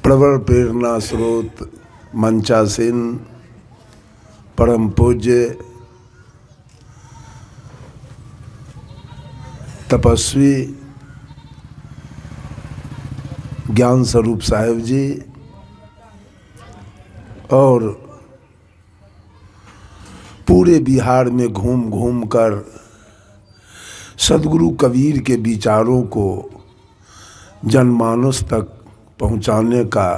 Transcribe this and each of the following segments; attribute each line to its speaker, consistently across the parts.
Speaker 1: प्रवर प्रेरणा स्रोत मंचासीन परम पूज्य तपस्वी ज्ञान स्वरूप साहेब जी और पूरे बिहार में घूम घूम कर सद्गुरु कबीर के विचारों को जनमानस तक पहुंचाने का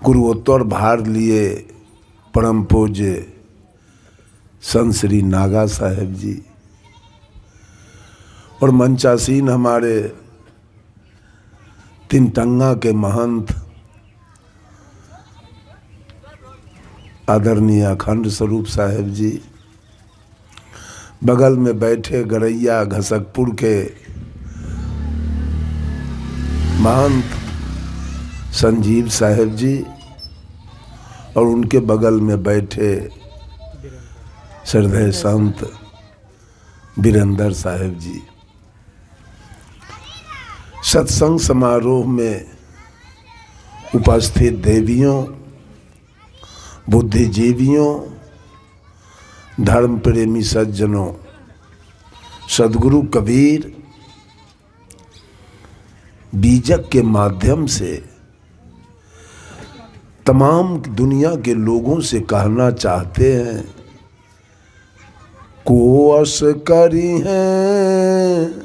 Speaker 1: गुरुत्तर भार लिए परम पूज्य संत श्री नागा साहेब जी और मंचासीन हमारे तिनटंगा के महंत आदरणीय अखंड स्वरूप साहेब जी, बगल में बैठे गरैया घसकपुर के महंत संजीव साहेब जी और उनके बगल में बैठे श्रद्धेय संत वीरेंद्र साहेब जी। सत्संग समारोह में उपस्थित देवियों, बुद्धिजीवियों, धर्म प्रेमी सज्जनों, सद्गुरु कबीर बीजक के माध्यम से तमाम दुनिया के लोगों से कहना चाहते हैं, कोस करी है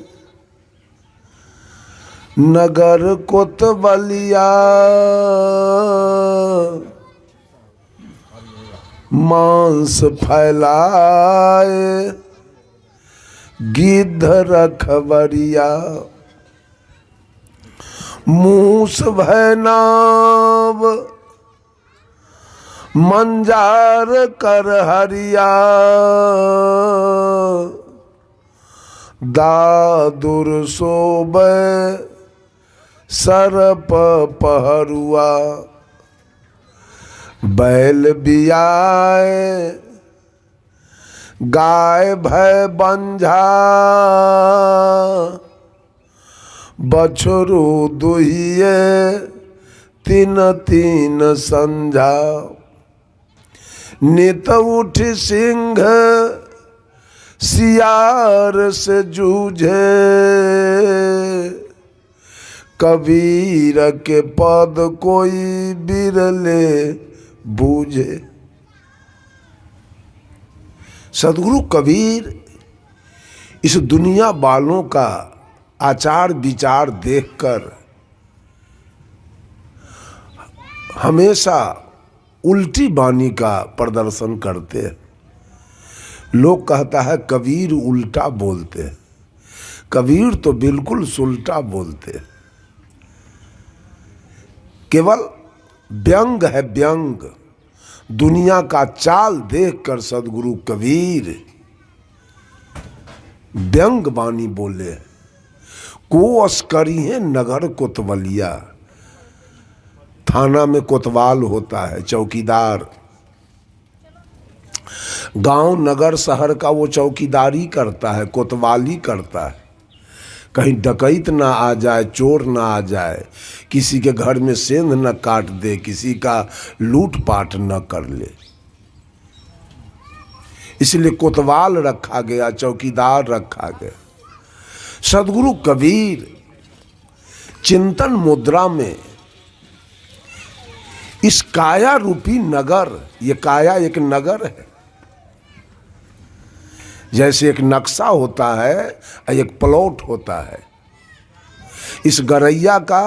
Speaker 1: नगर कोतवालिया, मांस फैलाए गिद्ध रखवरिया, मूस भैनाव मंजार कर हरिया, दादुर सोबे सरप पहरुआ, बैल बियाए गाय भय बंझा, बछरू दुहिए तीन तीन संझा, नित उठ सिंह सियार से जूझे, कबीर के पद कोई बिरले बूझे। सद्गुरु कबीर इस दुनिया वालों का आचार विचार देखकर हमेशा उल्टी वाणी का प्रदर्शन करते हैं। लोग कहता है कबीर उल्टा बोलते हैं, कबीर तो बिल्कुल सुलटा बोलते हैं। केवल व्यंग है व्यंग, दुनिया का चाल देखकर सद्गुरु कबीर व्यंग वाणी बोले। कोस करी है नगर कोतवालिया, थाना में कोतवाल होता है, चौकीदार। गांव नगर शहर का वो चौकीदारी करता है, कोतवाली करता है। कहीं डकैत ना आ जाए, चोर ना आ जाए, किसी के घर में सेंध न काट दे, किसी का लूटपाट न कर ले, इसलिए कोतवाल रखा गया, चौकीदार रखा गया। सद्गुरु कबीर चिंतन मुद्रा में इस काया रूपी नगर, ये काया एक नगर है, जैसे एक नक्शा होता है एक प्लॉट होता है। इस गरैया का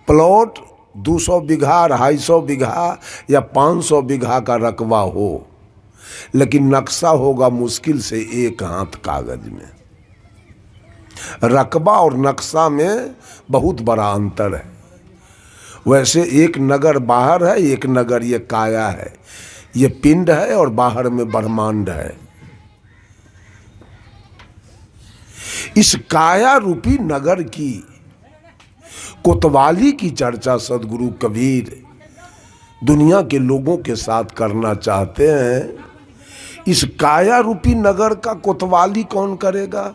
Speaker 1: प्लॉट 200 बीघा, 250 बीघा या 500 बीघा का रकबा हो, लेकिन नक्शा होगा मुश्किल से एक हाथ कागज में। रकबा और नक्शा में बहुत बड़ा अंतर है। वैसे एक नगर बाहर है, एक नगर ये काया है, ये पिंड है और बाहर में ब्रह्मांड है। इस काया रूपी नगर की कोतवाली की चर्चा सद्गुरु कबीर दुनिया के लोगों के साथ करना चाहते हैं। इस काया रूपी नगर का कोतवाली कौन करेगा?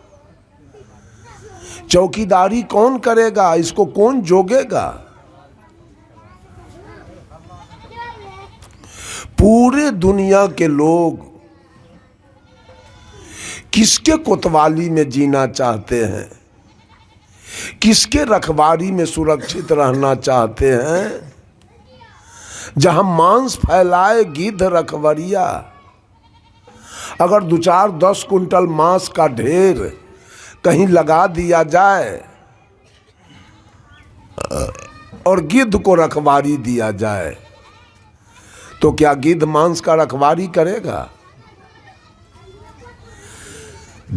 Speaker 1: चौकीदारी कौन करेगा, इसको कौन जोगेगा? पूरे दुनिया के लोग किसके कोतवाली में जीना चाहते हैं, किसके रखवारी में सुरक्षित रहना चाहते हैं? जहां मांस फैलाए गिद्ध रखवरिया। अगर 2-4-10 कुंटल मांस का ढेर कहीं लगा दिया जाए और गिद्ध को रखवारी दिया जाए तो क्या गिद्ध मांस का रखवारी करेगा?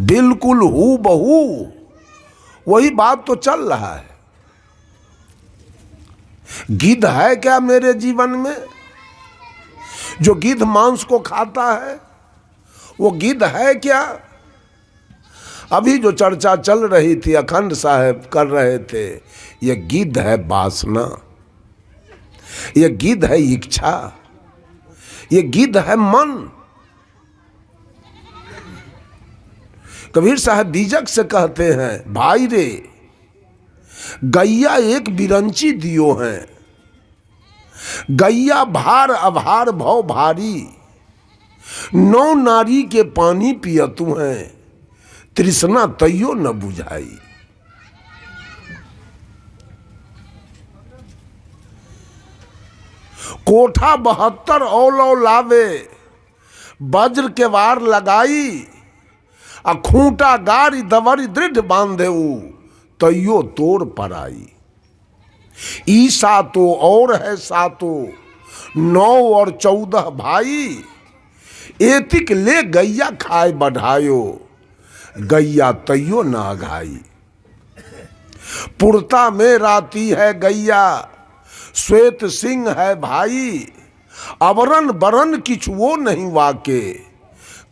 Speaker 1: बिल्कुल हूबहू वही बात तो चल रहा है। गिद्ध है क्या मेरे जीवन में? जो गिद्ध मांस को खाता है वो गिद्ध है क्या? अभी जो चर्चा चल रही थी, अखंड साहब कर रहे थे, ये गिद्ध है वासना, ये गिद्ध है इच्छा, ये गिद्ध है मन। कबीर साहब बीजक से कहते हैं, भाई रे गैया एक बिरंची दियो हैं, गैया भार अभार भव भारी, 9 नारी के पानी पियतु हैं, तृष्णा तैयो न बुझाई। कोठा 72 औलो लावे, वज्र के वार लगाई, आ खूंटा गारी दवरी दृढ़ बांधेऊ, तैयो तोड़ पराई। ई सातो और है सातो, 9 और 14 भाई, एतिक ले गैया खाए बढ़ायो, गैया तैयो न अघाई। पुरता में राती है गैया, श्वेत सिंह है भाई, अवरन बरन किछुओ नहीं वाके,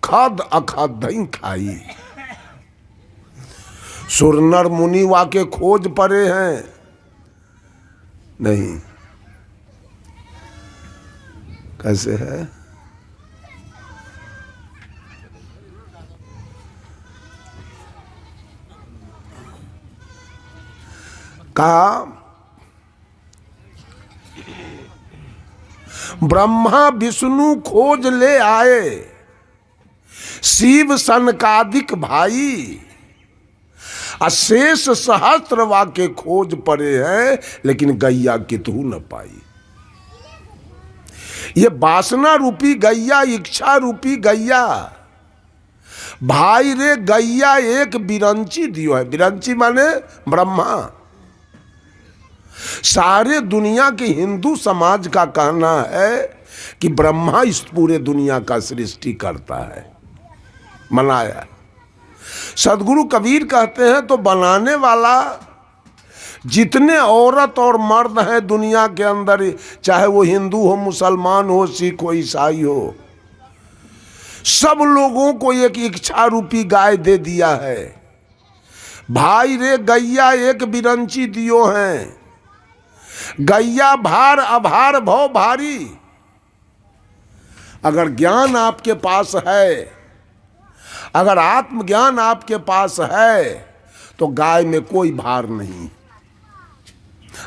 Speaker 1: खद अखद नहीं खाई। सुरनर मुनि वाके खोज पड़े हैं नहीं। कैसे है? कहा ब्रह्मा विष्णु खोज ले आए, शिव सनकादिक भाई, अशेष सहस्त्र वाके खोज पड़े हैं, लेकिन गैया कितहु न पाई। ये वासना रूपी गैया, इच्छा रूपी गैया, भाई रे गैया एक बिरंची दियो है। बिरंची माने ब्रह्मा। सारे दुनिया के हिंदू समाज का कहना है कि ब्रह्मा इस पूरे दुनिया का सृष्टि करता है, बनाया। सदगुरु कबीर कहते हैं तो बनाने वाला जितने औरत और मर्द हैं दुनिया के अंदर, चाहे वो हिंदू हो, मुसलमान हो, सिख हो, ईसाई हो, सब लोगों को एक इच्छा रूपी गाय दे दिया है। भाई रे गैया एक बिरंची दियो हैं, गैया भार अभार भव भारी। अगर ज्ञान आपके पास है, अगर आत्मज्ञान आपके पास है, तो गाय में कोई भार नहीं।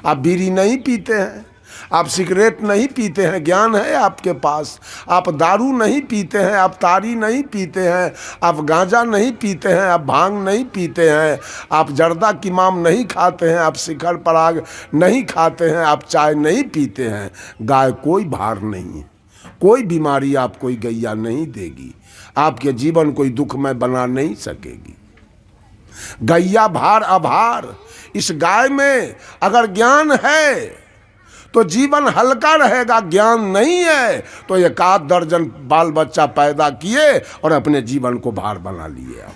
Speaker 1: आप बीड़ी नहीं पीते हैं, आप सिगरेट नहीं पीते हैं, ज्ञान है आपके पास। आप दारू नहीं पीते हैं, आप तारी नहीं पीते हैं, आप गांजा नहीं पीते हैं, आप भांग नहीं पीते हैं, आप जर्दा किमाम नहीं खाते हैं, आप शिखर पराग नहीं खाते हैं, आप चाय नहीं पीते हैं। गाय कोई भार नहीं है, कोई बीमारी आप कोई गैया नहीं देगी, आपके जीवन कोई दुखमय बना नहीं सकेगी। गैया भार अभार। इस गाय में अगर ज्ञान है तो जीवन हल्का रहेगा, ज्ञान नहीं है तो 1 दर्जन बाल बच्चा पैदा किए और अपने जीवन को भार बना लिए। आप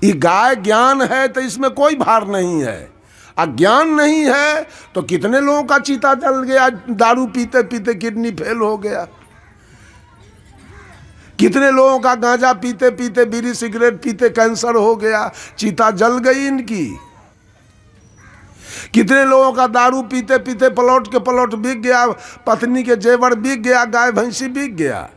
Speaker 1: ये गाय ज्ञान है तो इसमें कोई भार नहीं है, अज्ञान नहीं है तो कितने लोगों का चीता जल गया, दारू पीते पीते किडनी फेल हो गया। कितने लोगों का गांजा पीते पीते, बीड़ी सिगरेट पीते कैंसर हो गया, चीता जल गई इनकी। कितने लोगों का दारू पीते पीते प्लॉट के प्लॉट बिक गया, पत्नी के जेवर बिक गया, गाय भैंसी बिक गया।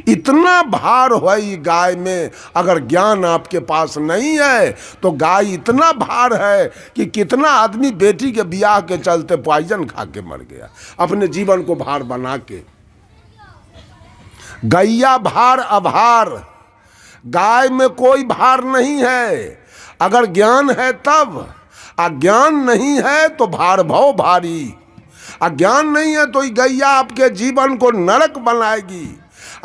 Speaker 1: इतना भार है गाय में। अगर ज्ञान आपके पास नहीं है तो गाय इतना भार है कि कितना आदमी बेटी के ब्याह के चलते पॉइजन खा के मर गया, अपने जीवन को भार बना के। गैया भार अभार, गाय में कोई भार नहीं है। अगर ज्ञान है तब, अज्ञान नहीं है तो भार भव भारी। अज्ञान नहीं है तो गैया आपके जीवन को नरक बनाएगी,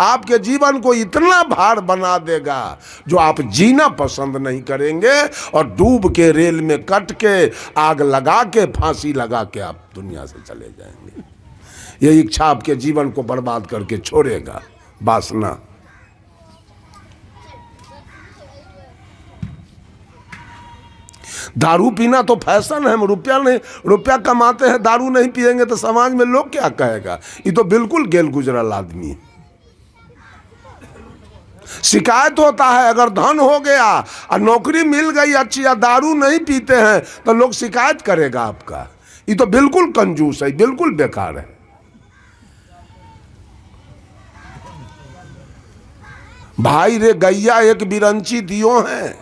Speaker 1: आपके जीवन को इतना भार बना देगा जो आप जीना पसंद नहीं करेंगे, और डूब के रेल में कट के, आग लगा के, फांसी लगा के आप दुनिया से चले जाएंगे। ये इच्छा आपके जीवन को बर्बाद करके छोड़ेगा, वासना। दारू पीना तो फैशन है, हम रुपया कमाते हैं, दारू नहीं पिएंगे तो समाज में लोग क्या कहेगा। ये तो बिल्कुल गेल गुजरल आदमी है। शिकायत होता है अगर धन हो गया और नौकरी मिल गई अच्छी, या दारू नहीं पीते हैं तो लोग शिकायत करेगा आपका। ये तो बिल्कुल कंजूस है, बिल्कुल बेकार है। भाई रे गैया एक बिरंची दियो है,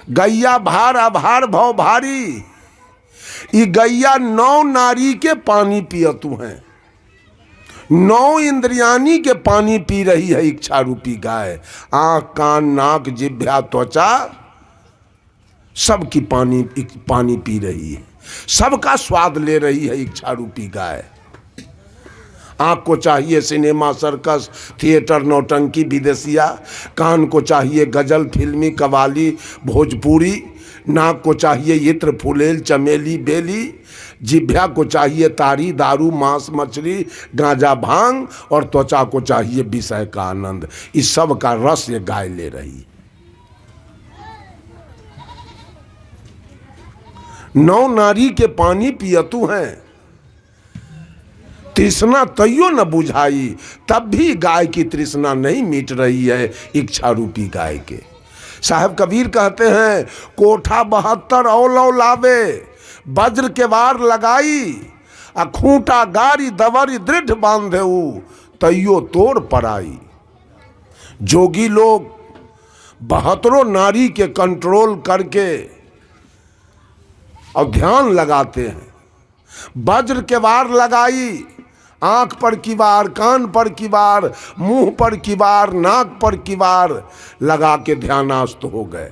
Speaker 1: गैया भार अभार भव भारी। ये गैया 9 नारी के पानी पियतु हैं, 9 इंद्रियानी के पानी पी रही है इच्छा रूपी गाय। आँख कान नाक जिह्वा त्वचा सबकी पानी पी रही है, सबका स्वाद ले रही है इच्छा रूपी गाय। आँख को चाहिए सिनेमा सर्कस थिएटर नौटंकी विदेशिया, कान को चाहिए गजल फिल्मी कवाली भोजपुरी, नाक को चाहिए इत्र फुलेल चमेली बेली, जिह्वा को चाहिए तारी दारू मांस मछली गांजा भांग, और त्वचा को चाहिए विषय का आनंद। इस सब का रस ये गाय ले रही। 9 नारी के पानी पियतु हैं, तृष्णा तैयो न बुझाई, तब भी गाय की तृष्णा नहीं मिट रही है इच्छा रूपी गाय के। साहब कबीर कहते हैं, कोठा 72 औलौ लावे, वज्र के वार लगाई, आ खूंटा गारी दवरी दृढ़ बांधेऊ, तैयो तोड़ पड़ाई। जोगी लोग 72 नारी के कंट्रोल करके और ध्यान लगाते हैं। वज्र के वार लगाई, आंख पर की वार, कान पर की वार, मुंह पर की वार, नाक पर की वार लगा के ध्यानास्त हो गए।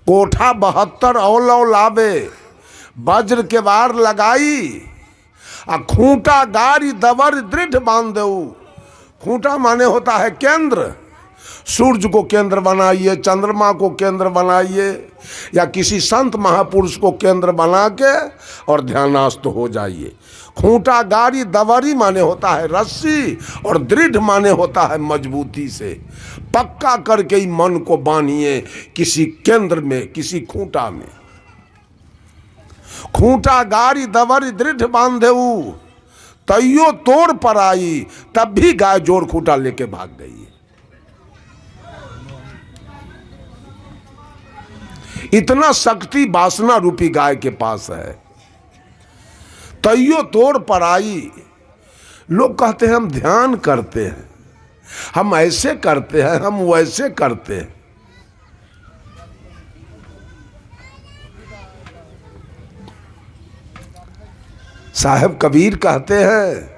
Speaker 1: कोठा 72 औलौ लावे, वज्र के वार लगाई, आ खूंटा गारी दवर दृढ़ बांधेऊ। खूंटा माने होता है केंद्र। सूर्य को केंद्र बनाइए, चंद्रमा को केंद्र बनाइए, या किसी संत महापुरुष को केंद्र बना के और ध्यानास्त हो जाइए। खूंटा गारी दवरी माने होता है रस्सी, और दृढ़ माने होता है मजबूती से। पक्का करके ही मन को बांधिए किसी केंद्र में, किसी खूंटा में। खूंटा गारी दवरी दृढ़ बांधेऊ, तैयो तोड़ पर आई, तब भी गाय जोड़ खूंटा लेके भाग गई। इतना शक्ति वासना रूपी गाय के पास है। तैयो तोड़ पर आई। लोग कहते हैं हम ध्यान करते हैं, हम ऐसे करते हैं, हम वैसे करते हैं। साहब कबीर कहते हैं,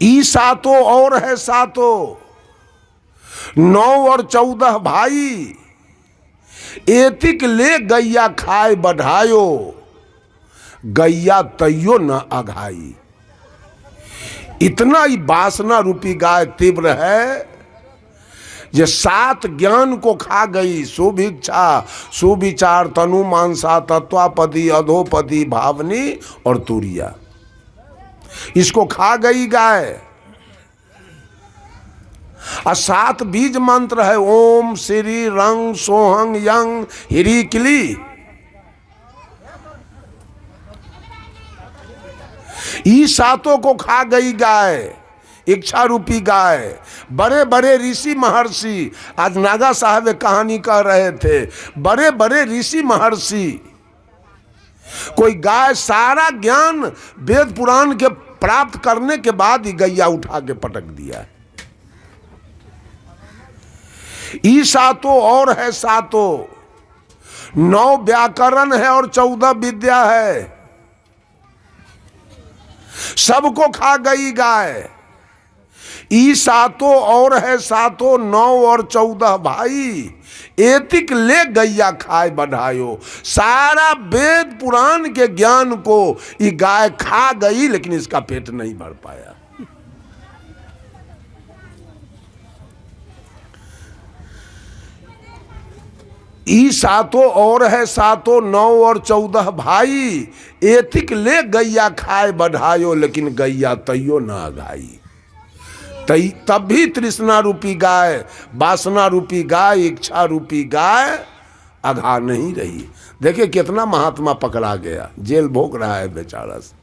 Speaker 1: ई सातों और है सातों, 9 और 14 भाई, एतिक ले गैया खाए बढ़ायो, गैया तैयो न अघाई। इतना ही वासना रूपी गाय तीव्र है, ये 7 ज्ञान को खा गई। सुभिक्षा सुविचार तनु मानसा तत्वापदी अधोपदी भावनी और तुरिया, इसको खा गई गाय। और 7 बीज मंत्र है, ओम श्री रंग सोहंग यंग हिरी किली। ई 7 को खा गई गाय, इच्छा रूपी गाय। बड़े बड़े ऋषि महर्षि, आज नागा साहब एक कहानी कह रहे थे, बड़े बड़े ऋषि महर्षि, कोई गाय सारा ज्ञान वेद पुराण के प्राप्त करने के बाद ही गैया उठा के पटक दिया है। ई सातों और है सातों, 9 व्याकरण है और 14 विद्या है। सबको खा गई गाय। ई सातों और है सातों, 9 और 14 भाई, एतिक ले गैया खाए बढ़ायो। सारा वेद पुराण के ज्ञान को ये गाय खा गई, लेकिन इसका पेट नहीं भर पाया। ई सातों और है सातों, 9 और 14 भाई, एतिक ले गैया खाए बढ़ायो। लेकिन गैया तैयो ना गाई। तब भी तृष्णा रूपी गाय, वासना रूपी गाय, इच्छा रूपी गाय अघा नहीं रही। देखिए कितना महात्मा पकड़ा गया, जेल भोग रहा है बेचारा से।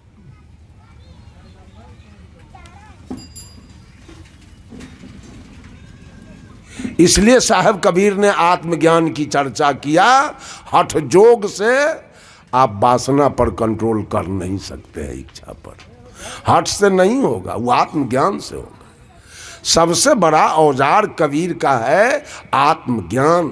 Speaker 1: इसलिए साहब कबीर ने आत्मज्ञान की चर्चा किया। हठ जोग से आप वासना पर कंट्रोल कर नहीं सकते हैं, इच्छा पर। हठ से नहीं होगा, वो आत्मज्ञान से होगा। सबसे बड़ा औजार कबीर का है आत्मज्ञान।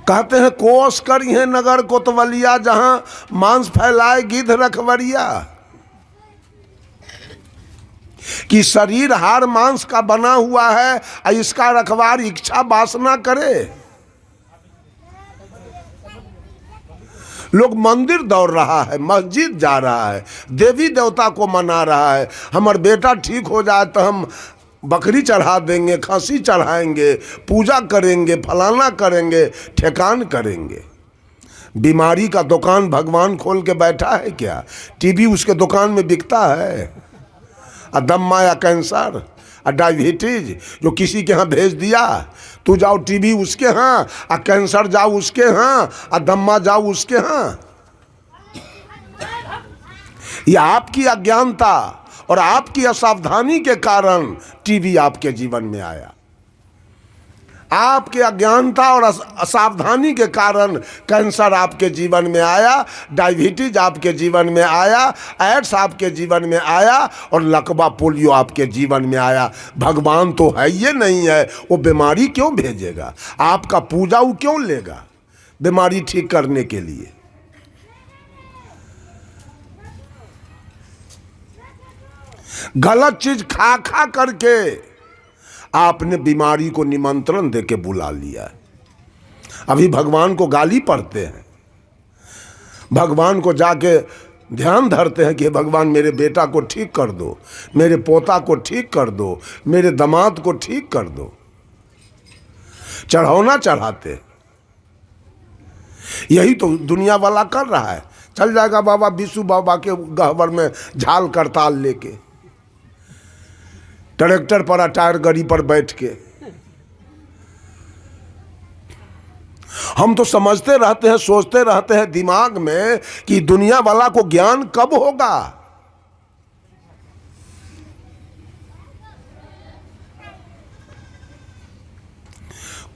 Speaker 1: कहते हैं कोस करी है नगर कोतवलिया, जहां मांस फैलाए गिद्ध रखवरिया। कि शरीर हार मांस का बना हुआ है, इसका रखवार इच्छा वासना करे। लोग मंदिर दौड़ रहा है, मस्जिद जा रहा है, देवी देवता को मना रहा है। हमार बेटा ठीक हो जाए तो हम बकरी चढ़ा देंगे, खसी चढ़ाएंगे, पूजा करेंगे, फलाना करेंगे, ठेकान करेंगे। बीमारी का दुकान भगवान खोल के बैठा है क्या? टीबी उसके दुकान में बिकता है, दम्मा या कैंसर और डायबिटीज जो किसी के यहाँ भेज दिया। तू जाओ टीबी उसके यहाँ, और कैंसर जाओ उसके यहाँ, और दम्मा जाओ उसके यहाँ। ये आपकी अज्ञानता और आपकी असावधानी के कारण टीबी आपके जीवन में आया। आपके अज्ञानता और असावधानी के कारण कैंसर आपके जीवन में आया, डायबिटीज आपके जीवन में आया, एड्स आपके जीवन में आया, और लकवा पोलियो आपके जीवन में आया। भगवान तो है ये नहीं है, वो बीमारी क्यों भेजेगा? आपका पूजा वो क्यों लेगा बीमारी ठीक करने के लिए? गलत चीज खा खा करके आपने बीमारी को निमंत्रण देके बुला लिया। अभी भगवान को गाली पढ़ते हैं, भगवान को जाके ध्यान धरते हैं कि भगवान मेरे बेटा को ठीक कर दो, मेरे पोता को ठीक कर दो, मेरे दामाद को ठीक कर दो। चढ़ौना चढ़ाते। यही तो दुनिया वाला कर रहा है। चल जाएगा बाबा विशु बाबा के गहवर में झाल करताल लेके, ट्रैक्टर पर टायर गाड़ी पर बैठ के। हम तो समझते रहते हैं, सोचते रहते हैं दिमाग में कि दुनिया वाला को ज्ञान कब होगा।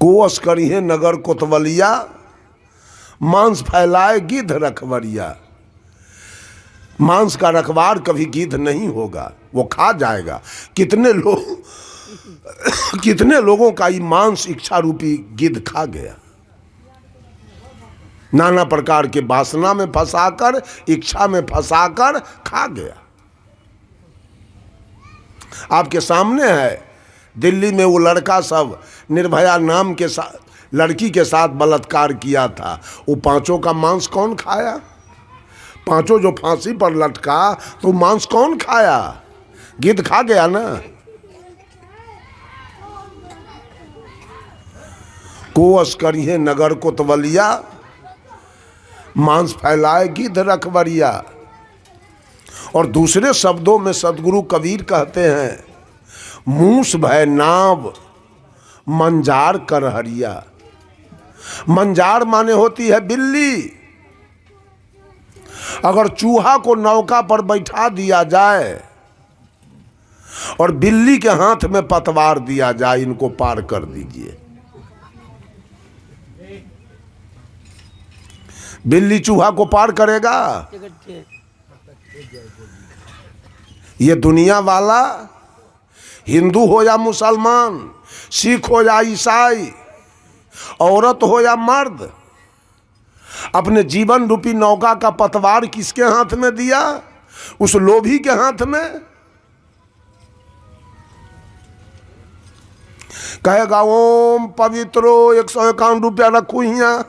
Speaker 1: कोस करी है नगर कोतवलिया, मांस फैलाए गिद्ध रखवरिया। मांस का रखवार कभी गिद्ध नहीं होगा, वो खा जाएगा। कितने लोगों का ये मांस इच्छा रूपी गिद्ध खा गया। नाना प्रकार के वासना में फंसाकर, इच्छा में फंसाकर खा गया। आपके सामने है, दिल्ली में वो लड़का सब निर्भया नाम के साथ लड़की के साथ बलात्कार किया था। वो 5 का मांस कौन खाया? 5 जो फांसी पर लटका, तो मांस कौन खाया? गिद्ध खा गया ना। कोस करिए नगर कोतवलिया, मांस फैलाए गिद्ध रखवरिया। और दूसरे शब्दों में सदगुरु कबीर कहते हैं, मूस भय नाव मंजार करहरिया। मंजार माने होती है बिल्ली। अगर चूहा को नौका पर बैठा दिया जाए और बिल्ली के हाथ में पतवार दिया जाए, इनको पार कर दीजिए, बिल्ली चूहा को पार करेगा? ये दुनिया वाला हिंदू हो या मुसलमान, सिख हो या ईसाई, औरत हो या मर्द, अपने जीवन रूपी नौका का पतवार किसके हाथ में दिया? उस लोभी के हाथ में। कहेगा ओम पवित्रो 151 रुपया रखू हिया।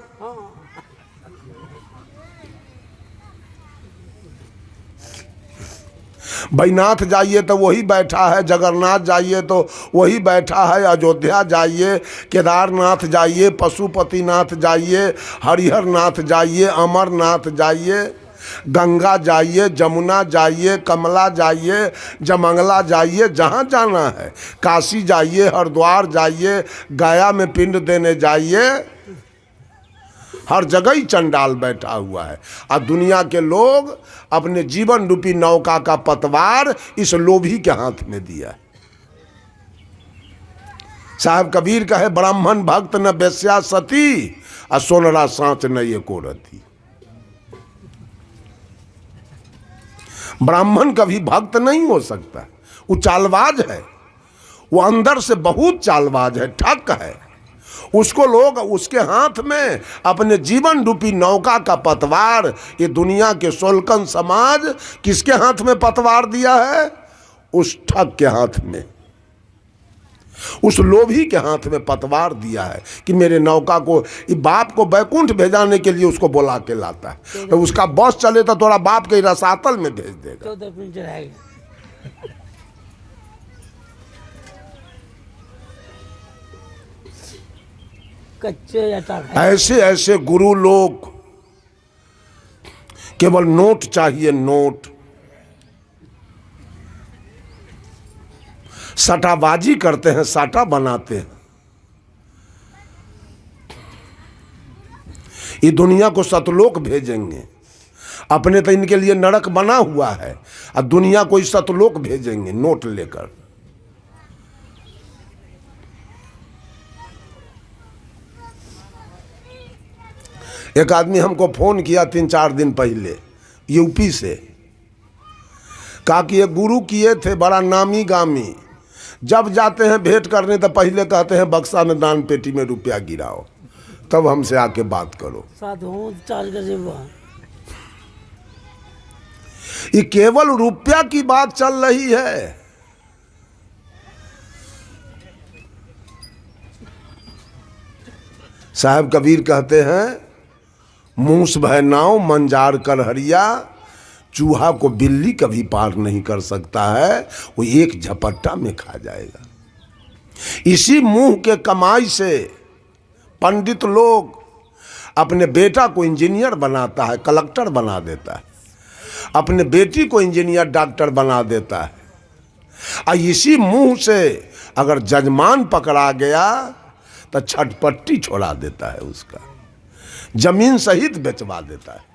Speaker 1: बैनाथ जाइए तो वही बैठा है, जगन्नाथ जाइए तो वही बैठा है, अयोध्या जाइए, केदारनाथ जाइए, पशुपतिनाथ जाइए, हरिहरनाथ जाइए, अमरनाथ जाइए, गंगा जाइए, जमुना जाइए, कमला जाइए, जमंगला जाइए, जहाँ जाना है, काशी जाइए, हरिद्वार जाइए, गया में पिंड देने जाइए, हर जगह ही चंडाल बैठा हुआ है। और दुनिया के लोग अपने जीवन रूपी नौका का पतवार इस लोभी के हाथ में दिया। साहब कबीर कहे ब्राह्मण भक्त न बेस्या सती, और सोनरा सांच न ये को रती। ब्राह्मण कभी भक्त नहीं हो सकता, वो चालबाज है, वो अंदर से बहुत चालबाज है, ठग है। उसको लोग उसके हाथ में अपने जीवन रूपी नौका का पतवार, ये दुनिया के सोलकन समाज किसके हाथ में पतवार दिया है? उस ठग के हाथ में, उस लोभी के हाथ में पतवार दिया है कि मेरे नौका को, बाप को बैकुंठ भेजाने के लिए उसको बुला के लाता है। तो उसका बस चले तो थोड़ा बाप के रसातल में भेज देगा।
Speaker 2: कच्चे
Speaker 1: ऐसे ऐसे गुरु लोग, केवल नोट चाहिए, नोट, सटाबाजी करते हैं, साटा बनाते हैं। ये दुनिया को सतलोक भेजेंगे, अपने तो इनके लिए नरक बना हुआ है, और दुनिया को इस सतलोक भेजेंगे नोट लेकर। एक आदमी हमको फोन किया 3-4 दिन पहले यूपी से, कहा कि ये गुरु किए थे बड़ा नामी गामी, जब जाते हैं भेंट करने तो पहले कहते हैं बक्सा में दान पेटी में रुपया गिराओ, तब हमसे आके बात करो। ये केवल रुपया की बात चल रही है। साहब कबीर कहते हैं मूस भय नाव मंजार कर हरिया, चूहा को बिल्ली कभी पार नहीं कर सकता है, वो एक झपट्टा में खा जाएगा। इसी मुंह के कमाई से पंडित लोग अपने बेटा को इंजीनियर बनाता है, कलेक्टर बना देता है, अपने बेटी को इंजीनियर डॉक्टर बना देता है। और इसी मुंह से अगर जजमान पकड़ा गया तो छटपट्टी छोड़ा देता है, उसका जमीन सहित बेचवा देता है।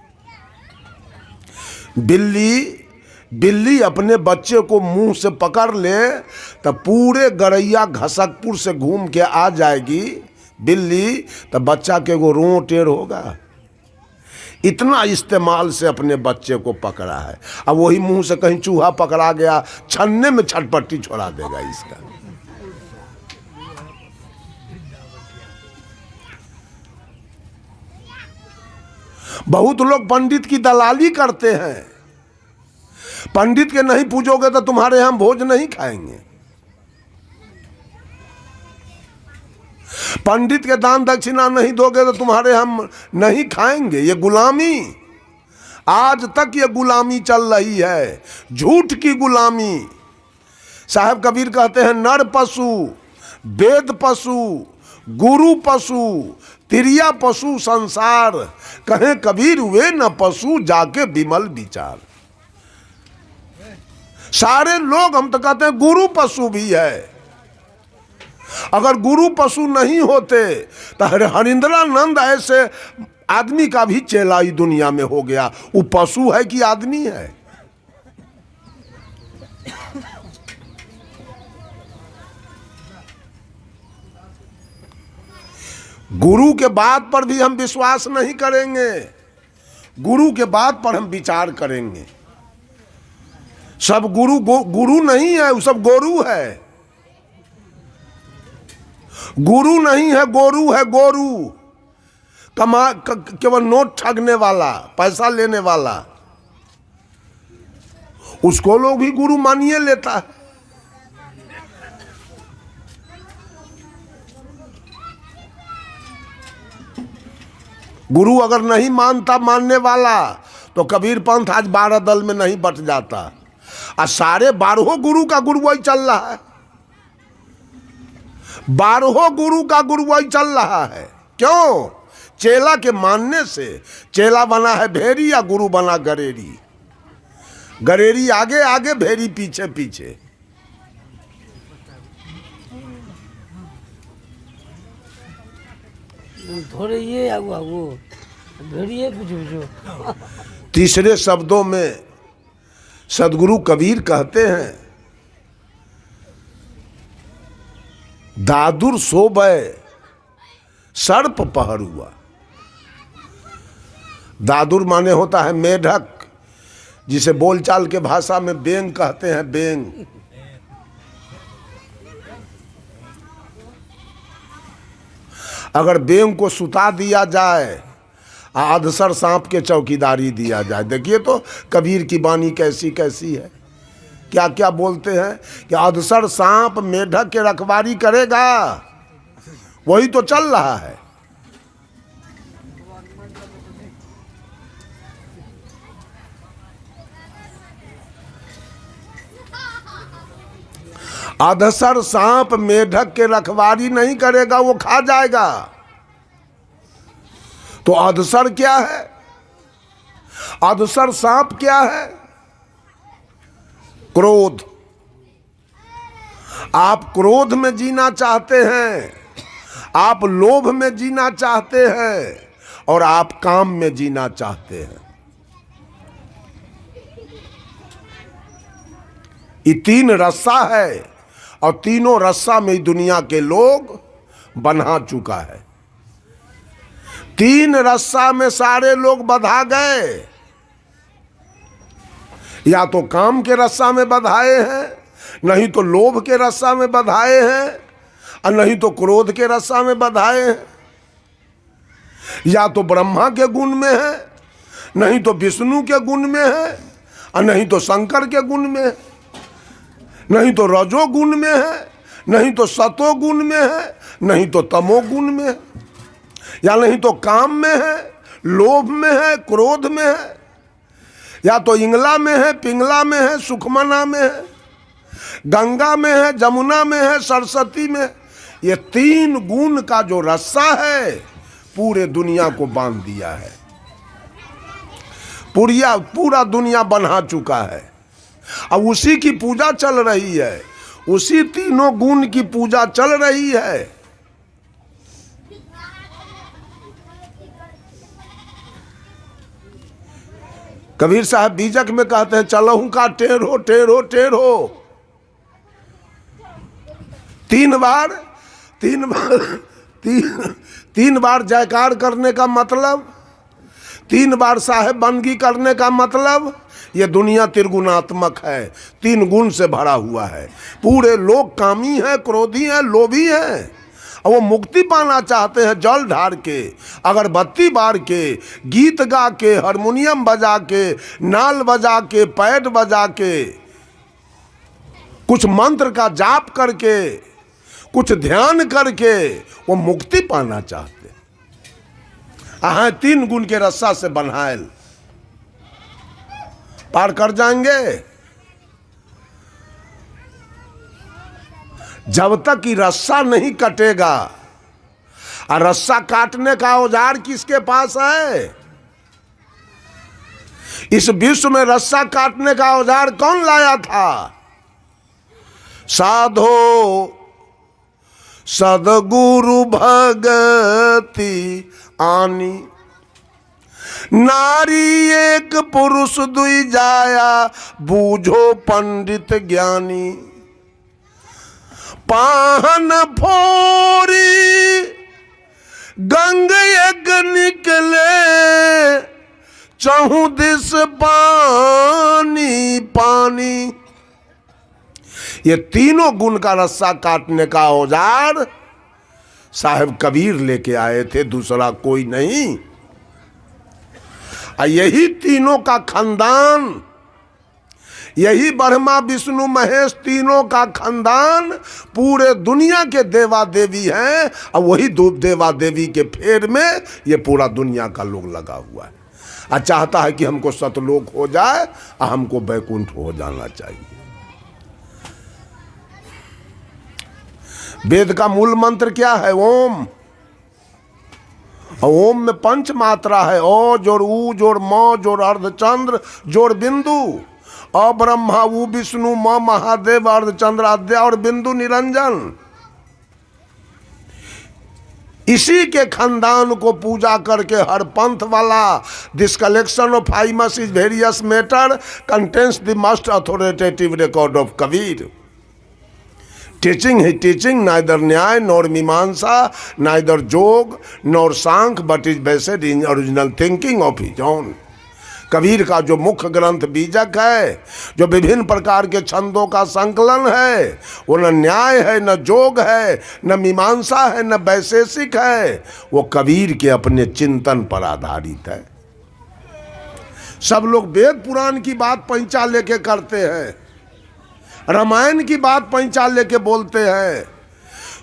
Speaker 1: बिल्ली अपने बच्चे को मुंह से पकड़ ले तो पूरे गरैया घसकपुर से घूम के आ जाएगी बिल्ली, तो बच्चा के वो रों टेढ़ होगा। इतना इस्तेमाल से अपने बच्चे को पकड़ा है। अब वही मुंह से कहीं चूहा पकड़ा गया, छन्ने में छटपट्टी छोड़ा देगा इसका। बहुत लोग पंडित की दलाली करते हैं। पंडित के नहीं पूजोगे तो तुम्हारे यहां भोज नहीं खाएंगे। पंडित के दान दक्षिणा नहीं दोगे तो तुम्हारे हम नहीं खाएंगे। ये गुलामी, आज तक ये गुलामी चल रही है, झूठ की गुलामी। साहब कबीर कहते हैं नर पशु, वेद पशु, गुरु पशु, तिरिया पशु संसार, कहें कबीर वे न पशु जाके विमल विचार। सारे लोग, हम तो कहते हैं गुरु पशु भी है। अगर गुरु पशु नहीं होते तो हरिंद्रानंद ऐसे आदमी का भी चेला ही दुनिया में हो गया। वो पशु है कि आदमी है? गुरु के बात पर भी हम विश्वास नहीं करेंगे, गुरु के बात पर हम विचार करेंगे। सब गुरु नहीं है, वो सब गोरू है। गुरु नहीं है, गोरू है, गोरू। केवल नोट ठगने वाला, पैसा लेने वाला, उसको लोग भी गुरु मानिए लेता है। गुरु अगर नहीं मानता मानने वाला तो कबीर पंथ आज 12 दल में नहीं बट जाता। और सारे 12 गुरु का गुरु वही चल रहा है, 12 गुरु का गुरु वही चल रहा है। क्यों? चेला के मानने से। चेला बना है भेरी या गुरु बना गरेरी। गरेरी आगे आगे, भेरी पीछे पीछे।
Speaker 2: थोड़े ये आगू आगू भेड़िए पूछो।
Speaker 1: तीसरे शब्दों में सदगुरु कबीर कहते हैं, दादुर सोबे सर्प पहरुआ। दादुर माने होता है मेढक, जिसे बोलचाल के भाषा में बेंग कहते हैं, बेंग। अगर बेंग को सुता दिया जाए, अधसर सांप के चौकीदारी दिया जाए। देखिए तो कबीर की वाणी कैसी कैसी है, क्या क्या बोलते हैं कि अधसर सांप मेढक के रखवारी करेगा। वही तो चल रहा है। अधसर सांप मेढक के रखवारी नहीं करेगा, वो खा जाएगा। तो अधसर क्या है? अधसर सांप क्या है? क्रोध। आप क्रोध में जीना चाहते हैं, आप लोभ में जीना चाहते हैं, और आप काम में जीना चाहते हैं। ये 3 रस्सा है, और तीनों रस्सा में दुनिया के लोग बंधा चुका है। 3 रस्सा में सारे लोग बंधा गए। या तो काम के रस्सा में बंधाए हैं, नहीं तो लोभ के रस्सा में बंधाए हैं, और नहीं तो क्रोध के रस्सा में बंधाए हैं। या तो ब्रह्मा के गुण में है, नहीं तो विष्णु के गुण में है, और नहीं तो शंकर के गुण में है। नहीं तो रजो गुण में है, नहीं तो सतो गुण में है, नहीं तो तमो गुण में है। या नहीं तो काम में है, लोभ में है, क्रोध में है। या तो इंगला में है, पिंगला में है, सुखमना में है, गंगा में है, जमुना में है, सरस्वती में है। ये 3 गुण का जो रस्सा है, पूरे दुनिया को बांध दिया है। पूरा दुनिया बन्हा चुका है। अब उसी की पूजा चल रही है, उसी 3 गुण की पूजा चल रही है। कबीर साहब बीजक में कहते हैं, चलहूं का टेढ़ो टेढ़ो टेढ़ो। 3 बार जयकार करने का मतलब, 3 बार साहेब बंदगी करने का मतलब, ये दुनिया त्रिगुणात्मक है, 3 गुण से भरा हुआ है। पूरे लोग कामी हैं, क्रोधी हैं, लोभी हैं, और वो मुक्ति पाना चाहते हैं जल ढार के, अगरबत्ती बार के, गीत गा के, हारमोनियम बजा के, नाल बजा के, पैड बजा के, कुछ मंत्र का जाप करके, कुछ ध्यान करके वो मुक्ति पाना चाहते हैं। 3 गुण के रस्सा से बन्हायल पार कर जाएंगे। जब तक कि रस्सा नहीं कटेगा, और रस्सा काटने का औजार किसके पास है? इस विश्व में रस्सा काटने का औजार कौन लाया था? साधो सदगुरु भगति आनी, नारी एक पुरुष दुई जाया, बूझो पंडित ज्ञानी। पाहन फोरी गंग एक निकले, चहु दिस पानी पानी। ये 3 गुण का रस्सा काटने का औजार साहब कबीर लेके आए थे, दूसरा कोई नहीं। यही तीनों का खानदान, यही ब्रह्मा विष्णु महेश तीनों का खानदान पूरे दुनिया के देवा देवी हैं, और वही देवा देवी के फेर में ये पूरा दुनिया का लोग लगा हुआ है, और चाहता है कि हमको सतलोक हो जाए और हमको बैकुंठ हो जाना चाहिए। वेद का मूल मंत्र क्या है? ओम। ओम में 5 मात्रा है, ओ जोड़ ऊ जोड़ म जोड़ अर्धचंद्र जोड़ बिंदु। अ ब्रह्मा ऊ विष्णु म महादेव अर्धचंद्र आद्या और बिंदु निरंजन। इसी के खानदान को पूजा करके हर पंथ वाला, this collection of hymns is various matter contains the most authoritative record of Kabir. Teaching he teaching neither Nyaya nor Mimamsa, neither Yoga nor Sankhya, but is based in original thinking of his own. Kabir का जो मुख्य ग्रंथ बीजक है, जो विभिन्न प्रकार के छंदों का संकलन है, वो न न्याय है, न जोग है, न मीमांसा है, न वैशेषिक है, वो कबीर के अपने चिंतन पर आधारित है। सब लोग वेद पुराण की बात पैंचा लेके करते हैं, रामायण की बात पैंचा लेके बोलते हैं,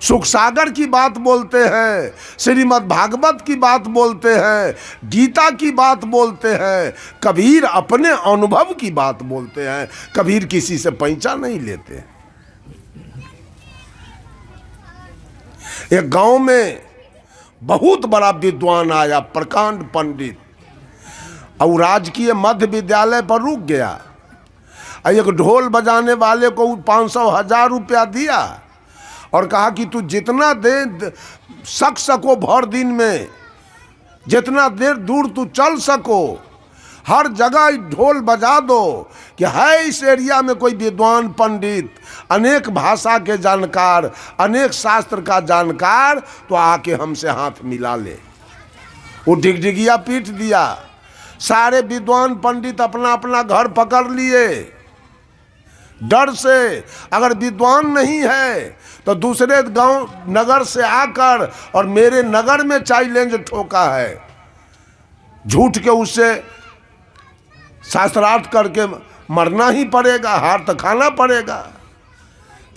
Speaker 1: सुख सागर की बात बोलते हैं, श्रीमद् भागवत की बात बोलते हैं, गीता की बात बोलते हैं। कबीर अपने अनुभव की बात बोलते हैं, कबीर किसी से पैंचा नहीं लेते। एक गांव में बहुत बड़ा विद्वान आया, प्रकांड पंडित, और राजकीय मध्य विद्यालय पर रुक गया। एक ढोल बजाने वाले को 500,000 रुपया दिया और कहा कि तू जितना दे सको भर दिन में, जितना देर दूर तू चल सको, हर जगह ढोल बजा दो कि है इस एरिया में कोई विद्वान पंडित, अनेक भाषा के जानकार, अनेक शास्त्र का जानकार, तो आके हमसे हाथ मिला ले। वो डिगडिगिया पीट दिया। सारे विद्वान पंडित अपना अपना घर पकड़ लिए डर से। अगर विद्वान नहीं है तो दूसरे गांव नगर से आकर और मेरे नगर में चैलेंज ठोका है, झूठ के उससे शास्त्रार्थ करके मरना ही पड़ेगा, हार तो खाना पड़ेगा।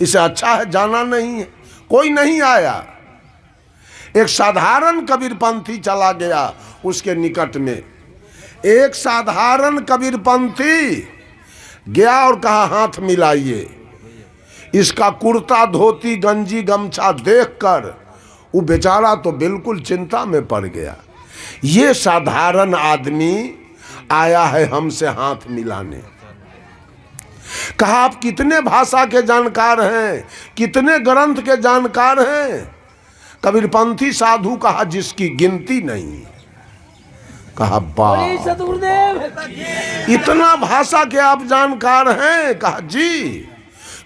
Speaker 1: इससे अच्छा है जाना नहीं है। कोई नहीं आया। एक साधारण कबीरपंथी चला गया उसके निकट में। एक साधारण कबीरपंथी गया और कहा हाथ मिलाइए। इसका कुर्ता धोती गंजी गमछा देखकर वो बेचारा तो बिल्कुल चिंता में पड़ गया। ये साधारण आदमी आया है हमसे हाथ मिलाने। कहा आप कितने भाषा के जानकार हैं, कितने ग्रंथ के जानकार हैं? कबीरपंथी साधु कहा जिसकी गिनती नहीं। कहा
Speaker 2: बोलिए सतगुरुदेव।
Speaker 1: इतना भाषा के आप जानकार हैं? कहा जी।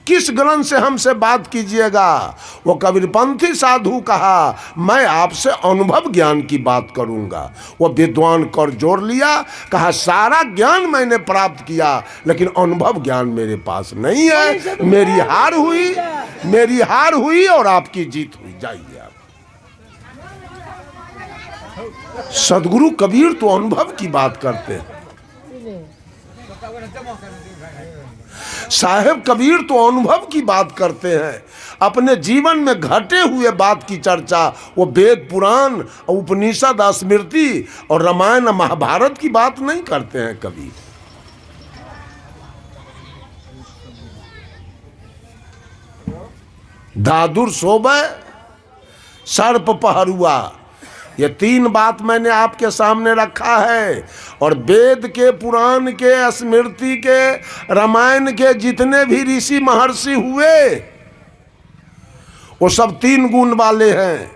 Speaker 1: किस ग्रंथ से हमसे बात कीजिएगा? वो कबीरपंथी साधु कहा मैं आपसे अनुभव ज्ञान की बात करूंगा। वो विद्वान कर जोड़ लिया, कहा सारा ज्ञान मैंने प्राप्त किया लेकिन अनुभव ज्ञान मेरे पास नहीं है। मेरी हार हुई और आपकी जीत हुई। जाइए आप। सदगुरु कबीर तो अनुभव की बात करते हैं। साहेब कबीर तो अनुभव की बात करते हैं। अपने जीवन में घटे हुए बात की चर्चा वो वेद पुराण, उपनिषद, स्मृति और रामायण महाभारत की बात नहीं करते हैं कबीर। दादुर सोबे सर्प पहरुआ, ये 3 बात मैंने आपके सामने रखा है। और वेद के, पुराण के, स्मृति के, रामायण के जितने भी ऋषि महर्षि हुए वो सब 3 गुण वाले हैं।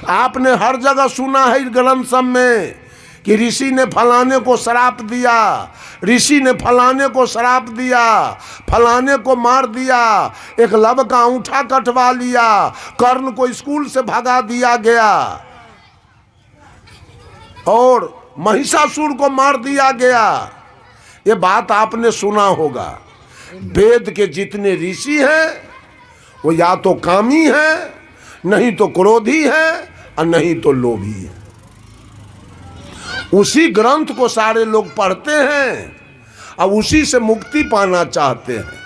Speaker 1: आपने हर जगह सुना है ग्रंथ सब में कि ऋषि ने फलाने को श्राप दिया, ऋषि ने फलाने को श्राप दिया, फलाने को मार दिया, एक लब का अंगूठा कटवा लिया, कर्ण को स्कूल से भगा दिया गया और महिषासुर को मार दिया गया। ये बात आपने सुना होगा। वेद के जितने ऋषि हैं वो या तो कामी है, नहीं तो क्रोधी है, और नहीं तो लोभी है। उसी ग्रंथ को सारे लोग पढ़ते हैं और उसी से मुक्ति पाना चाहते हैं।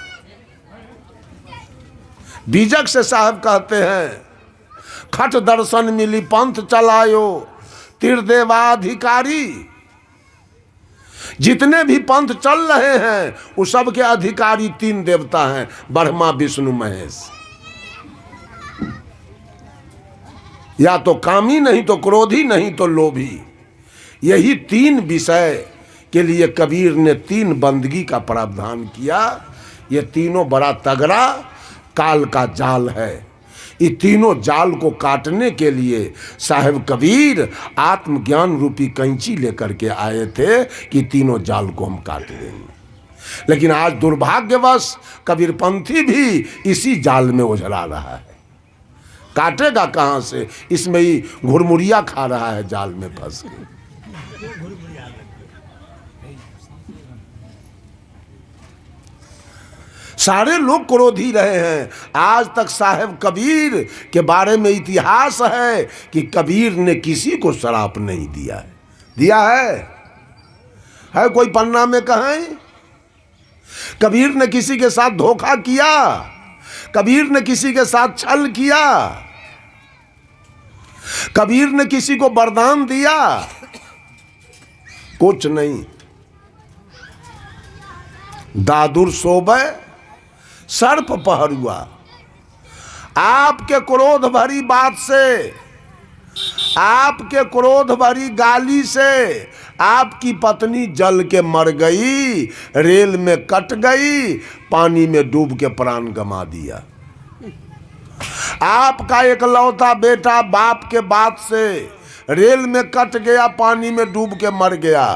Speaker 1: बीजक से साहब कहते हैं, खट दर्शन मिली पंथ चलायो तीर्देवाधिकारी। जितने भी पंथ चल रहे हैं वो सब के अधिकारी 3 देवता हैं, ब्रह्मा विष्णु महेश। या तो कामी, नहीं तो क्रोधी, नहीं तो लोभी। यही 3 विषय के लिए कबीर ने 3 बंदगी का प्रावधान किया। ये तीनों बड़ा तगड़ा काल का जाल है। ये तीनों जाल को काटने के लिए साहेब कबीर आत्मज्ञान रूपी कैंची लेकर के आए थे कि तीनों जाल को हम काट देंगे। लेकिन आज दुर्भाग्यवश कबीरपंथी भी इसी जाल में उझला रहा है। काटेगा कहां से? इसमें ही घुरमुरिया खा रहा है जाल में फंस के। सारे लोग क्रोधी रहे हैं। आज तक साहेब कबीर के बारे में इतिहास है कि कबीर ने किसी को शराप नहीं दिया है। दिया है कोई पन्ना में कहें? कबीर ने किसी के साथ धोखा किया? कबीर ने किसी के साथ छल किया? कबीर ने किसी को वरदान दिया? कुछ नहीं। दादुर सोबे सर्प पहरुआ। आपके क्रोध भरी बात से, आपके क्रोध भरी गाली से आपकी पत्नी जल के मर गई, रेल में कट गई, पानी में डूब के प्राण गंवा दिया। आपका एकलौता बेटा बाप के बात से रेल में कट गया, पानी में डूब के मर गया।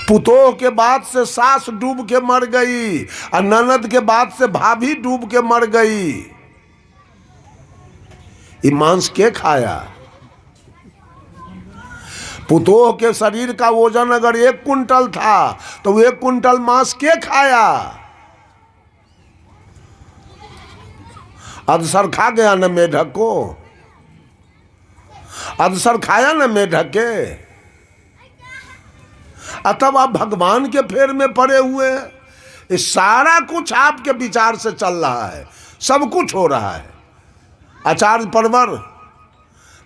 Speaker 1: पुतोह के बाद से सास डूब के मर गई, और ननद के बाद से भाभी डूब के मर गई। ये मांस के खाया? पुतोह के शरीर का वजन अगर 1 कुंटल था तो 1 कुंटल मांस के खाया? अदसर खा गया न मेढक को? अदसर खाया न मेढक के? अतः आप भगवान के फेर में पड़े हुए हैं। ये सारा कुछ आपके विचार से चल रहा है, सब कुछ हो रहा है। आचार्य परवर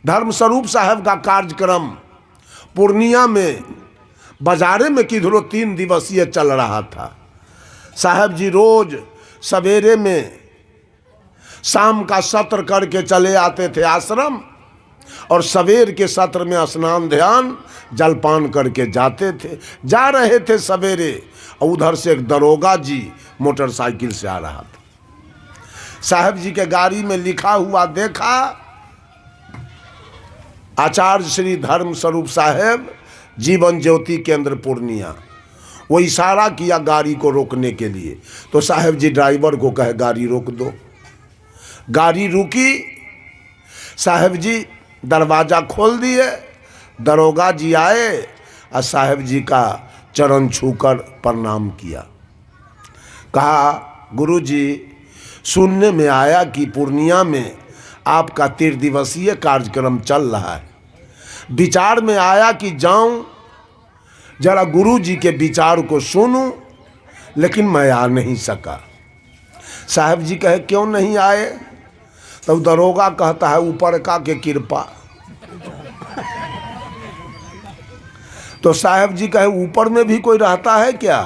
Speaker 1: धर्म स्वरूप साहब का कार्यक्रम पूर्णिया में बाजारे में किधरो 3 दिवसीय चल रहा था। साहब जी रोज सवेरे में शाम का सत्र करके चले आते थे आश्रम, और सवेर के सत्र में स्नान ध्यान जलपान करके जाते थे। जा रहे थे सवेरे, और उधर से एक दरोगा जी मोटरसाइकिल से आ रहा था। साहब जी के गाड़ी में लिखा हुआ देखा, आचार्य श्री धर्म स्वरूप साहेब जीवन ज्योति केंद्र पूर्णिया। वो इशारा किया गाड़ी को रोकने के लिए, तो साहब जी ड्राइवर को कहे गाड़ी रोक दो। गाड़ी रुकी, साहब जी दरवाज़ा खोल दिए, दरोगा जी आए और साहब जी का चरण छूकर प्रणाम किया। कहा गुरुजी, सुनने में आया कि पूर्णिया में आपका 3 दिवसीय कार्यक्रम चल रहा है। विचार में आया कि जाऊं जरा गुरुजी के विचार को सुनूं, लेकिन मैं आ नहीं सका। साहब जी कहे क्यों नहीं आए? तब दरोगा कहता है ऊपर का के कृपा। तो साहब जी कहे ऊपर में भी कोई रहता है क्या?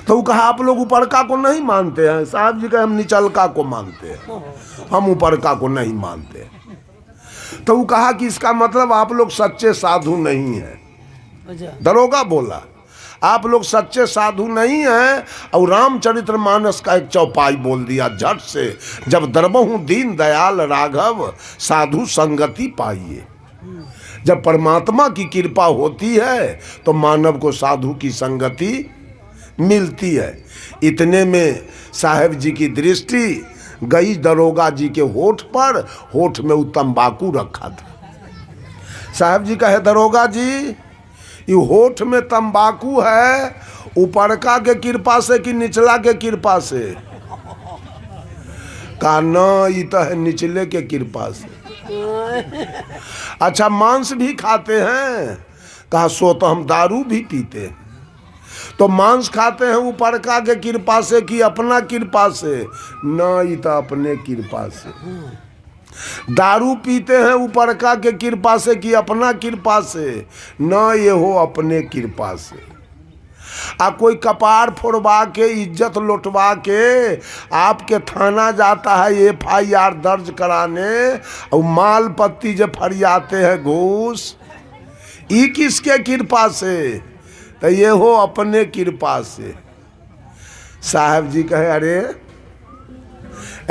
Speaker 1: तो वो कहा आप लोग ऊपर का को नहीं मानते हैं। साहब जी कहे हम निचलका को मानते हैं, हम ऊपर का को नहीं मानते। तो वो कहा कि इसका मतलब आप लोग सच्चे साधु नहीं हैं। दरोगा बोला आप लोग सच्चे साधु नहीं हैं। और रामचरितमानस का एक चौपाई बोल दिया झट से, जब दरबहु दीन दयाल राघव साधु संगति पाइए। जब परमात्मा की कृपा होती है तो मानव को साधु की संगति मिलती है। इतने में साहेब जी की दृष्टि गई दरोगा जी के होठ पर। होठ में वो तंबाकू रखा था। साहब जी कहे दरोगा जी ये होठ में तंबाकू है, ऊपरका के कृपा से कि निचला के कृपा से? कहा न ये तो है निचले के कृपा से। अच्छा मांस भी खाते हैं? कहा सो तो हम दारू भी पीते हैं। तो मांस खाते हैं ऊपर का के कृपा से कि अपना कृपा से? न ये तो अपने कृपा से। दारू पीते हैं ऊपर का के कृपा से कि अपना कृपा से? न ये हो अपने कृपा से। आ कोई कपार फोड़वा के इज्जत लुटवा के आपके थाना जाता है FIR दर्ज कराने और माल पत्ती जो फरियाते हैं घूस, ये किसके कृपा से? तो ये हो अपने कृपा से। साहब जी कहे अरे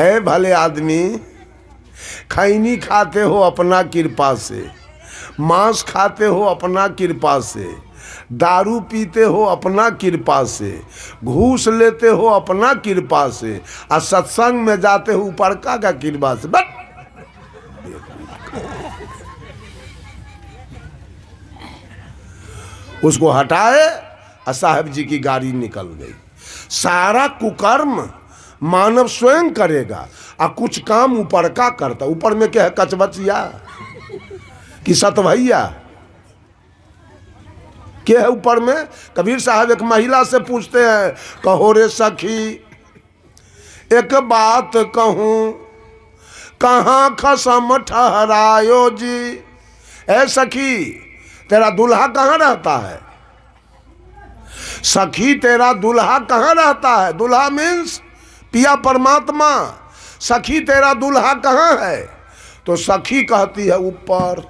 Speaker 1: ए भले आदमी, खैनी खाते हो अपना कृपा से, मांस खाते हो अपना कृपा से, दारू पीते हो अपना कृपा से, घूस लेते हो अपना कृपा से, और सत्संग में जाते हो ऊपर का कृपा से। बस उसको हटाए और साहब जी की गाड़ी निकल गई। सारा कुकर्म मानव स्वयं करेगा और कुछ काम ऊपर का करता। ऊपर में क्या है, कचबचिया कि सतभैया क्या है ऊपर में? कबीर साहब एक महिला से पूछते हैं, कहो रे सखी एक बात कहूं, कहाँ खसम ठहरायो जी। ए सखी तेरा दूल्हा कहाँ रहता है? सखी तेरा दूल्हा कहाँ रहता है? दूल्हा मीन्स पिया परमात्मा। सखी तेरा दूल्हा कहाँ है? तो सखी कहती है ऊपर।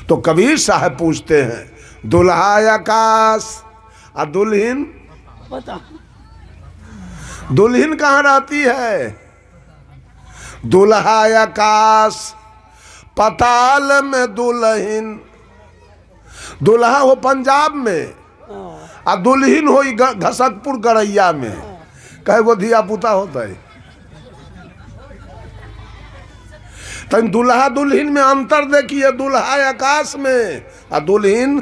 Speaker 1: तो कबीर साहब पूछते हैं दूल्हा आकाश और दुल्हन?
Speaker 2: पता
Speaker 1: दुल्हन कहाँ रहती है? दूल्हा आकाश पताल में दुल्हन। दूल्हा हो पंजाब में और दुल्हन हो घसकपुर गरैया में। कहे वो धिया पुता होता है? तो दूल्हा दुल्हन में अंतर देखिए। दूल्हा आकाश में और दुल्हन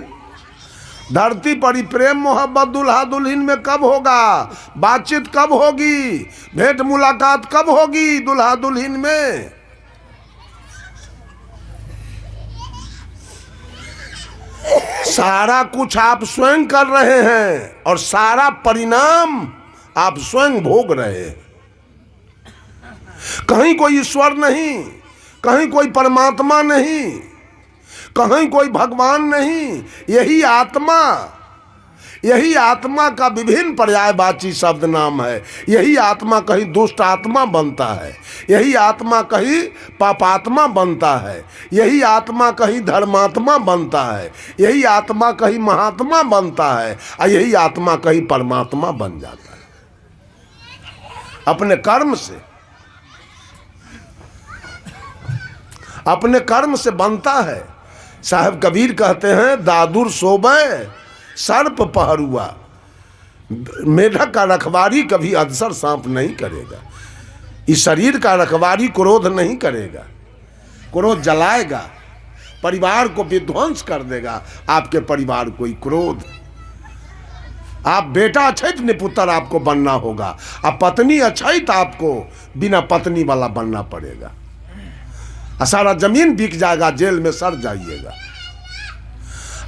Speaker 1: धरती पर। प्रेम मोहब्बत दूल्हा दुल्हन में कब होगा? बातचीत कब होगी? भेंट मुलाकात कब होगी दूल्हा दुल्हन में? सारा कुछ आप स्वयं कर रहे हैं और सारा परिणाम आप स्वयं भोग रहे हैं। कहीं कोई ईश्वर नहीं, कहीं कोई परमात्मा नहीं, कहीं कोई भगवान नहीं। यही आत्मा का विभिन्न पर्यायवाची शब्द नाम है। यही आत्मा कहीं दुष्ट आत्मा बनता है, यही आत्मा कहीं पापात्मा बनता है, यही आत्मा कहीं धर्मात्मा बनता है, यही आत्मा कहीं महात्मा बनता है और यही आत्मा कहीं परमात्मा बन जाता है अपने कर्म से। अपने कर्म से बनता है। साहब कबीर कहते हैं दादुर सोबे सर्प पहरुआ। मेढक का रखवारी कभी अधसर सांप नहीं करेगा। इस शरीर का रखवारी क्रोध नहीं करेगा। क्रोध जलाएगा, परिवार को विध्वंस कर देगा। आपके परिवार को ही क्रोध। आप बेटा अछैत निपुत्र आपको बनना होगा, अब पत्नी अछैत आपको बिना पत्नी वाला बनना पड़ेगा। सारा जमीन बिक जाएगा, जेल में सड़ जाइएगा।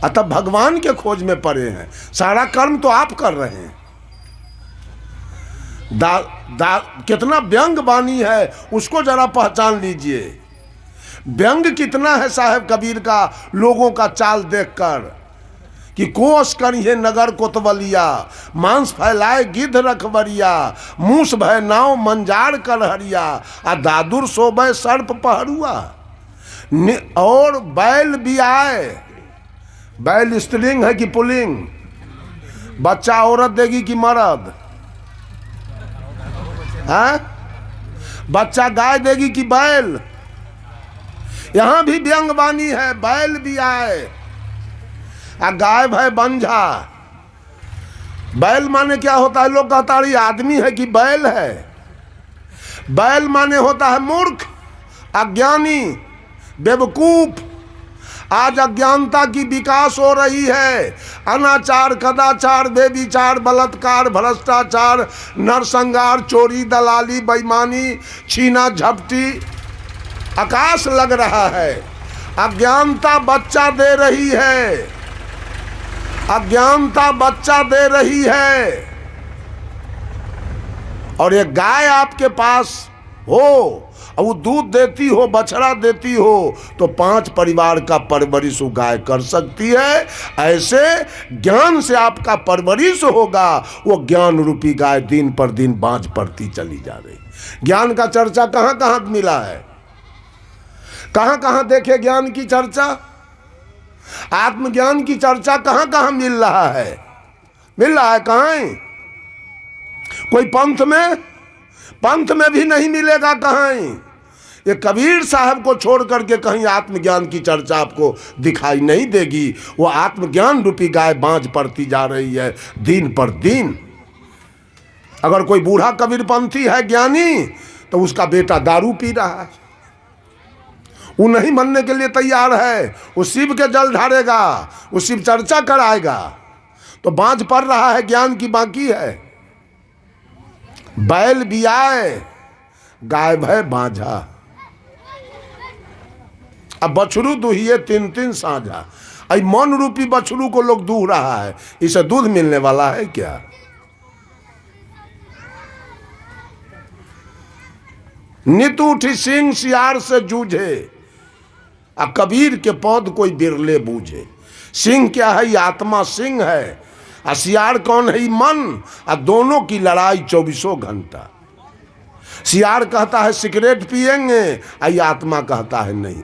Speaker 1: अतः भगवान के खोज में पड़े हैं। सारा कर्म तो आप कर रहे हैं। कितना व्यंग वाणी है उसको जरा पहचान लीजिए। व्यंग कितना है साहब कबीर का लोगों का चाल देखकर कि कोस करिए नगर कोतवलिया, मांस फैलाए गिद्ध रखबरिया, मूस भय नाव मंजार कर हरिया, आ दादुर सोबे सर्प पहरुआ। और बैल भी आए। बैल स्त्रीलिंग है कि पुल्लिंग? बच्चा औरत देगी कि मर्द? है बच्चा गाय देगी कि बैल? यहां भी व्यंगवाणी है। बैल भी आए आ गाय भय बंझा। बैल माने क्या होता है? लोग कहता है आदमी है कि बैल है। बैल माने होता है मूर्ख, अज्ञानी, बेवकूफ। आज अज्ञानता की विकास हो रही है। अनाचार, कदाचार, बेविचार, बलात्कार, भ्रष्टाचार, नरसंहार, चोरी, दलाली, बेईमानी, छीना झपटी आकाश लग रहा है। अज्ञानता बच्चा दे रही है, अज्ञानता बच्चा दे रही है। और एक गाय आपके पास हो और वो दूध देती हो, बछड़ा देती हो, तो 5 परिवार का परवरिश वो गाय कर सकती है। ऐसे ज्ञान से आपका परवरिश होगा, वो ज्ञान रूपी गाय दिन पर दिन बांझ पड़ती चली जा रही। ज्ञान का चर्चा कहाँ कहाँ मिला है, कहाँ कहाँ देखे ज्ञान की चर्चा, आत्मज्ञान की चर्चा कहाँ कहाँ मिल रहा है, मिल रहा है कहाँ है? कोई पंथ में भी नहीं मिलेगा कहाँ। ये कबीर साहब को छोड़ करके कहीं आत्मज्ञान की चर्चा आपको दिखाई नहीं देगी। वो आत्मज्ञान रूपी गाय बांझ पड़ती जा रही है दिन पर दिन। अगर कोई बूढ़ा कबीरपंथी है ज्ञानी, तो उसका बेटा दारू पी रहा है, वो नहीं मनने के लिए तैयार है, वो शिव के जल ढारेगा, वो शिव चर्चा कराएगा, तो बांझ पड़ रहा है, ज्ञान की बाकी है। बैल बियाए गाय भय बांझा, अब बछरू दुहिए 3 साझा। आई मन रूपी बछरू को लोग दूह रहा है, इसे दूध मिलने वाला है क्या? नित उठी सिंह सियार से जूझे, आ कबीर के पौध कोई बिरले बूझे। सिंह क्या है? आत्मा सिंह है, आ सियार कौन है? मन। आ दोनों की लड़ाई 24 घंटा। सियार कहता है सिगरेट पिएंगे, आ आत्मा कहता है नहीं।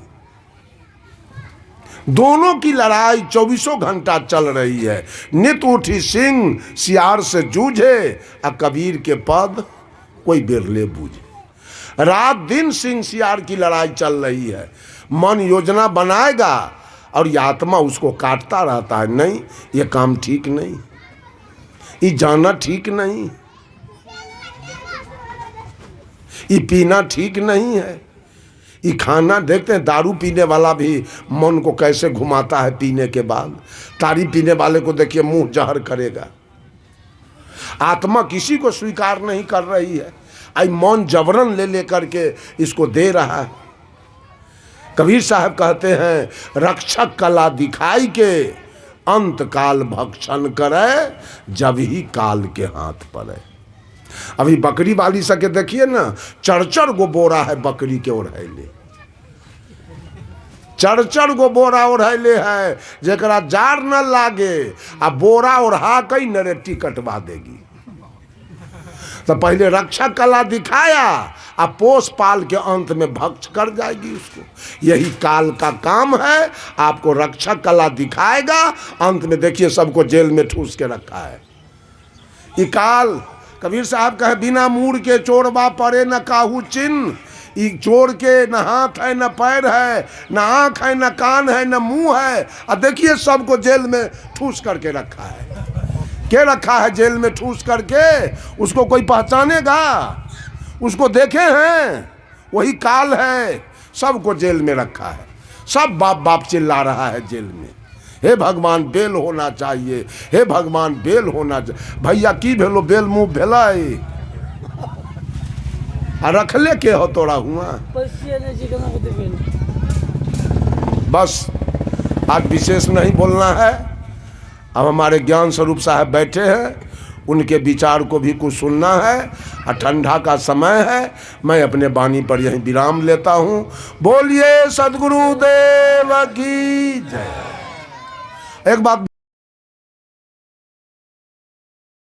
Speaker 1: दोनों की लड़ाई 24 घंटा चल रही है। नित उठी सिंह सियार से जूझे, आ कबीर के पद कोई बिरले बूझे। रात दिन सिंह सियार की लड़ाई चल रही है। मन योजना बनाएगा और ये आत्मा उसको काटता रहता है। नहीं, ये काम ठीक नहीं, ये जाना ठीक नहीं, ये पीना ठीक नहीं है, ये खाना। देखते हैं दारू पीने वाला भी मन को कैसे घुमाता है पीने के बाद। तारी पीने वाले को देखिए मुंह जहर करेगा। आत्मा किसी को स्वीकार नहीं कर रही है, आई मन जबरन ले लेकर के इसको दे रहा है। कबीर साहब कहते हैं, रक्षक कला दिखाई के अंत काल भक्षण करे, जब ही काल के हाथ पड़े। अभी बकरी वाली सके देखिए ना, 4 गो बोरा है बकरी के ओढ़ैले, 4 गो बोरा ओढ़ैले है। जरा जार न लागे आ बोरा ओढ़ा कई नरेटी कटवा देगी। तो पहले रक्षा कला दिखाया, आ पोस पाल के अंत में भक्ष कर जाएगी उसको। यही काल का काम है, आपको रक्षा कला दिखाएगा, अंत में देखिए सबको जेल में ठूस के रखा है। ये काल, कबीर साहब कहे, बिना मूड़ के चोरबा पड़े न काहू चिन्ह। ये चोर के न हाथ है न पैर है, न आँख है न कान है न मुंह है, और देखिए सबको जेल में ठूस करके रखा है। क्या रखा है जेल में ठूस करके? उसको कोई पहचानेगा? उसको देखे हैं? वही काल है, सबको जेल में रखा है। सब बाप बाप चिल्ला रहा है जेल में, हे भगवान बेल होना चाहिए, हे भगवान बेल होना चाहिए। भैया की भेलो बेल मुँह भेला रखले के हो तोड़ा हुआ। बस आज विशेष नहीं बोलना है। अब हमारे ज्ञान स्वरूप साहब बैठे हैं, उनके विचार को भी कुछ सुनना है, और ठंडा का समय है। मैं अपने वाणी पर यहीं विराम लेता हूँ। बोलिए सद्गुरुदेव की जय। एक बात